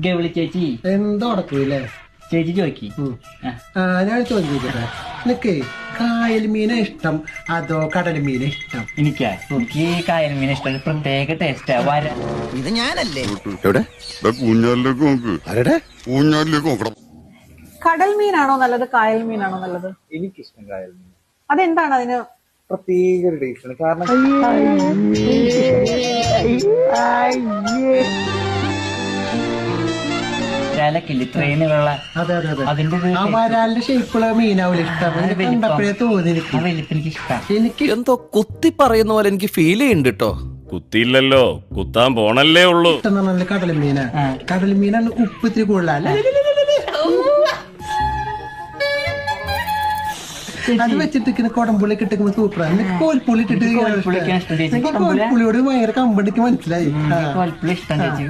ഗൗളി ചേച്ചി എന്തോ നടക്കൂല്ലേ ചേച്ചി ചോദിക്കി. ഞാൻ ചോദിക്കട്ടെ, നിനക്ക് കായൽ മീന ഇഷ്ടം അതോ കടൽ മീന ഇഷ്ടം? എനിക്ക് കായൽ മീൻ ഇഷ്ടം. പ്രത്യേക ടേസ്റ്റാ. ഇത് ഞാനല്ലേ? ഊഞ്ഞാലിലേക്ക് നോക്ക്, ഊഞ്ഞാലിലേക്ക് നോക്കണം. കടൽ മീനാണോ നല്ലത്, കായൽ മീനാണോ നല്ലത്? എനിക്കിഷ്ടം കായൽ മീൻ. അതെന്താണ് അതിന് പ്രത്യേക ഒരു ടേസ്റ്റാണ്. കാരണം ട്രെയിനുള്ള അതെ അതെ അതെ. അതിന്റെ ആ വരാലിന്റെ ഷേപ്പുള്ള മീനാവില്ല ഇഷ്ടം. കണ്ടപ്പോഴേ തോന്നി എനിക്ക് ഇഷ്ടം. എനിക്ക് എന്തോ കുത്തി പറയുന്ന പോലെ എനിക്ക് ഫീൽ ചെയ്യുന്നുണ്ട് കേട്ടോ. കുത്തിയില്ലല്ലോ, കുത്താൻ പോണല്ലേ ഉള്ളൂ. ഇഷ്ടം എന്ന് പറഞ്ഞാൽ കടൽ മീനാ. കടൽ മീനാണ് ഉപ്പ് ഇത്തിരി കൂടുതലല്ലേ. അത് വെച്ചിട്ട് കൊടംപുള്ളി കിട്ടുമ്പോ സൂപ്പറാണ്. കോൽപ്പുള്ളി ഇട്ടിട്ട് കോൽപ്പുള്ളിയോട് ഭയങ്കര കമ്പടിക്ക് മനസ്സിലായി. ഇഷ്ടം ചേച്ചി.